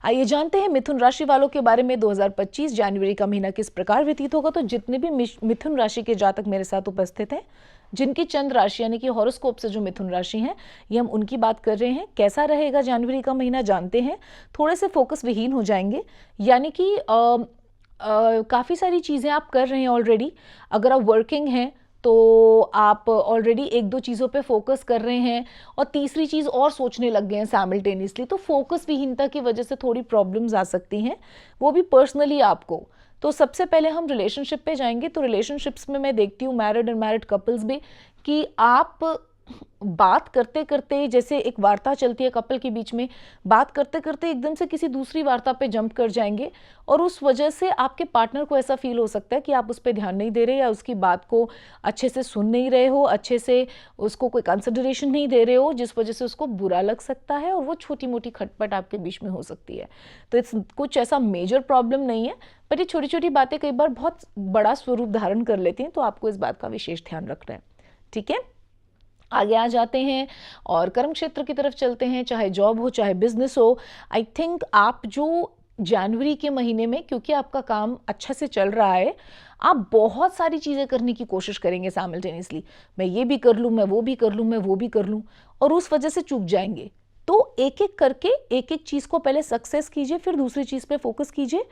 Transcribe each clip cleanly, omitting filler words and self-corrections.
आइए जानते हैं मिथुन राशि वालों के बारे में 2025 जनवरी का महीना किस प्रकार व्यतीत होगा। तो जितने भी मिथुन राशि के जातक मेरे साथ उपस्थित हैं, जिनकी चंद्र राशि यानी कि हॉरोस्कोप से जो मिथुन राशि हैं, ये हम उनकी बात कर रहे हैं। कैसा रहेगा जनवरी का महीना जानते हैं। थोड़े से फोकस विहीन हो जाएंगे, यानी कि काफ़ी सारी चीज़ें आप कर रहे हैं ऑलरेडी। अगर आप वर्किंग हैं तो आप ऑलरेडी एक दो चीज़ों पे फोकस कर रहे हैं और तीसरी चीज़ और सोचने लग गए हैं साइमल्टेनियसली, तो फोकस विहीनता की वजह से थोड़ी प्रॉब्लम्स आ सकती हैं, वो भी पर्सनली आपको। तो सबसे पहले हम रिलेशनशिप पे जाएंगे। तो रिलेशनशिप्स में मैं देखती हूँ मैरिड एंड मैरिड कपल्स भी, कि आप बात करते करते, जैसे एक वार्ता चलती है कपल के बीच में, बात करते करते एकदम से किसी दूसरी वार्ता पे जंप कर जाएंगे और उस वजह से आपके पार्टनर को ऐसा फील हो सकता है कि आप उस पर ध्यान नहीं दे रहे या उसकी बात को अच्छे से सुन नहीं रहे हो, अच्छे से उसको कोई कंसिडरेशन नहीं दे रहे हो, जिस वजह से उसको बुरा लग सकता है और वो छोटी मोटी खटपट आपके बीच में हो सकती है। तो इट्स कुछ ऐसा मेजर प्रॉब्लम नहीं है, पर ये छोटी छोटी बातें कई बार बहुत बड़ा स्वरूप धारण कर लेती हैं, तो आपको इस बात का विशेष ध्यान रखना है। ठीक है, आगे आ जाते हैं और कर्म क्षेत्र की तरफ चलते हैं। चाहे जॉब हो चाहे बिजनेस हो, आई थिंक आप जो जनवरी के महीने में, क्योंकि आपका काम अच्छा से चल रहा है, आप बहुत सारी चीज़ें करने की कोशिश करेंगे साइमल्टेनियसली। मैं ये भी कर लूँ, मैं वो भी कर लूँ, मैं वो भी कर लूँ, और उस वजह से चूक जाएंगे। तो एक एक करके एक एक चीज़ को पहले सक्सेस कीजिए, फिर दूसरी चीज़ पे फोकस कीजिए,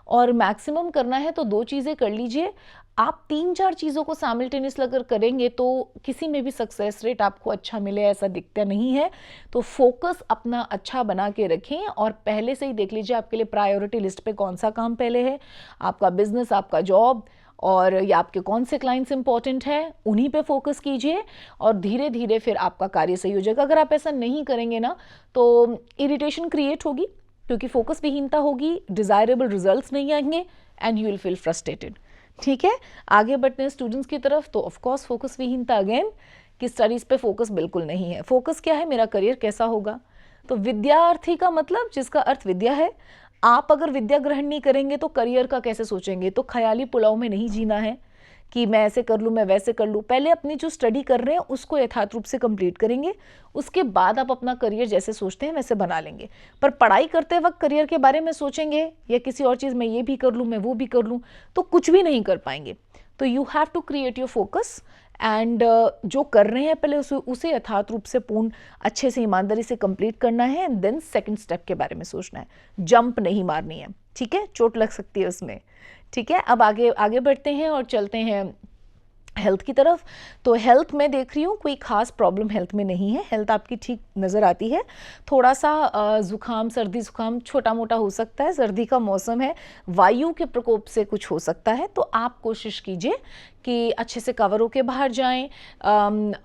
और मैक्सिमम करना है तो दो चीज़ें कर लीजिए। आप तीन चार चीज़ों को साइमल्टेनियसली अगर करेंगे तो किसी में भी सक्सेस रेट आपको अच्छा मिले ऐसा दिखता नहीं है। तो फोकस अपना अच्छा बना के रखें और पहले से ही देख लीजिए आपके लिए प्रायोरिटी लिस्ट पे कौन सा काम पहले है, आपका बिजनेस, आपका जॉब, और या आपके कौन से क्लाइंट्स इंपॉर्टेंट है, उन्हीं पे फोकस कीजिए और धीरे धीरे फिर आपका कार्य सही हो जाएगा। अगर आप ऐसा नहीं करेंगे ना तो इरिटेशन क्रिएट होगी, क्योंकि फोकस विहीनता होगी, डिजायरेबल रिजल्ट्स नहीं आएंगे and you will feel frustrated. ठीक है, आगे बढ़ते हैं स्टूडेंट्स की तरफ। तो ऑफ कोर्स फोकस विहीनता अगेन कि स्टडीज पे फोकस बिल्कुल नहीं है। फोकस क्या है, मेरा करियर कैसा होगा। तो विद्यार्थी का मतलब जिसका अर्थ विद्या है, आप अगर विद्या ग्रहण नहीं करेंगे तो करियर का कैसे सोचेंगे। तो ख्याली पुलाव में नहीं जीना है कि मैं ऐसे कर लूँ, मैं वैसे कर लूँ। पहले अपनी जो स्टडी कर रहे हैं उसको यथार्थ रूप से कंप्लीट करेंगे, उसके बाद आप अपना करियर जैसे सोचते हैं वैसे बना लेंगे। पर पढ़ाई करते वक्त करियर के बारे में सोचेंगे या किसी और चीज़, मैं ये भी कर लूँ, मैं वो भी कर लूँ, तो कुछ भी नहीं कर पाएंगे। तो you have to create your focus and जो कर रहे हैं पहले उसे यथार्थ रूप से पूर्ण अच्छे से ईमानदारी से कंप्लीट करना है एंड देन सेकंड स्टेप के बारे में सोचना है। जंप नहीं मारनी है, ठीक है, चोट लग सकती है उसमें। ठीक है, अब आगे आगे बढ़ते हैं और चलते हैं हेल्थ की तरफ। तो हेल्थ में देख रही हूँ कोई खास प्रॉब्लम हेल्थ में नहीं है, हेल्थ आपकी ठीक नज़र आती है। थोड़ा सा जुकाम, सर्दी जुकाम छोटा मोटा हो सकता है, सर्दी का मौसम है, वायु के प्रकोप से कुछ हो सकता है। तो आप कोशिश कीजिए कि अच्छे से कवर होके बाहर जाएं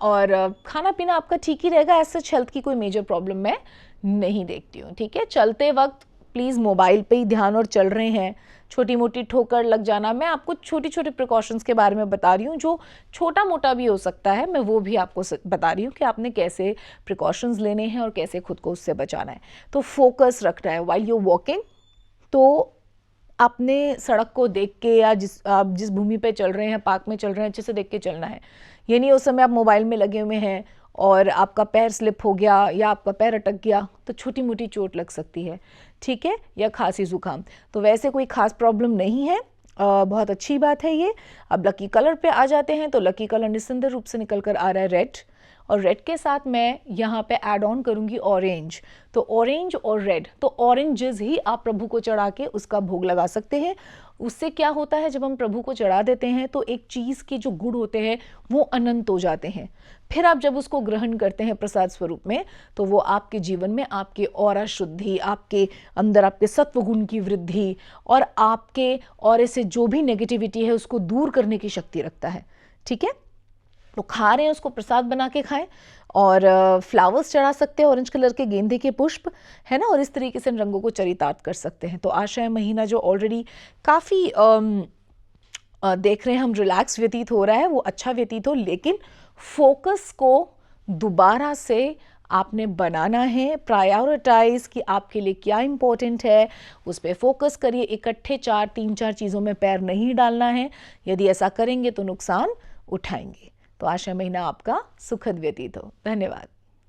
और खाना पीना आपका ठीक ही रहेगा। ऐसे हेल्थ की कोई मेजर प्रॉब्लम मैं नहीं देखती हूँ। ठीक है, चलते वक्त प्लीज़ मोबाइल पे ही ध्यान और चल रहे हैं, छोटी मोटी ठोकर लग जाना, मैं आपको छोटी छोटी प्रिकॉशंस के बारे में बता रही हूँ, जो छोटा मोटा भी हो सकता है, मैं वो भी आपको बता रही हूँ कि आपने कैसे प्रिकॉशंस लेने हैं और कैसे खुद को उससे बचाना है। तो फोकस रखना है व्हाइल यू वॉकिंग। तो आपने सड़क को देख के या आप जिस भूमि पे चल रहे हैं, पार्क में चल रहे हैं, अच्छे से देख के चलना है। ये नहीं उस समय आप मोबाइल में लगे हुए हैं और आपका पैर स्लिप हो गया या आपका पैर अटक गया तो छोटी मोटी चोट लग सकती है। ठीक है, या खांसी जुकाम। तो वैसे कोई खास प्रॉब्लम नहीं है, बहुत अच्छी बात है ये। अब लकी कलर पे आ जाते हैं। तो लकी कलर निस्संदेह रूप से निकल कर आ रहा है रेड, और रेड के साथ मैं यहाँ पे ऐड ऑन करूँगी ऑरेंज। तो ऑरेंज और रेड, तो ऑरेंजेस ही आप प्रभु को चढ़ा के उसका भोग लगा सकते हैं। उससे क्या होता है, जब हम प्रभु को चढ़ा देते हैं तो एक चीज़ के जो गुण होते हैं वो अनंत हो जाते हैं। फिर आप जब उसको ग्रहण करते हैं प्रसाद स्वरूप में, तो वो आपके जीवन में आपके ऑरा शुद्धि, आपके अंदर आपके सत्व गुण की वृद्धि और आपके ऑरे से जो भी नेगेटिविटी है उसको दूर करने की शक्ति रखता है। ठीक है, तो खा रहे हैं उसको प्रसाद बना के खाएं, और फ्लावर्स चढ़ा सकते हैं, ऑरेंज कलर के गेंदे के पुष्प है ना, और इस तरीके से रंगों को चरितार्थ कर सकते हैं। तो आशा है महीना जो ऑलरेडी काफ़ी देख रहे हैं हम रिलैक्स व्यतीत हो रहा है, वो अच्छा व्यतीत हो, लेकिन फोकस को दोबारा से आपने बनाना है, प्रायोरिटाइज कि आपके लिए क्या इंपॉर्टेंट है, उस पर फोकस करिए। इकट्ठे तीन चार चीज़ों में पैर नहीं डालना है, यदि ऐसा करेंगे तो नुकसान उठाएंगे। तो आशा महीना आपका सुखद व्यतीत हो। धन्यवाद।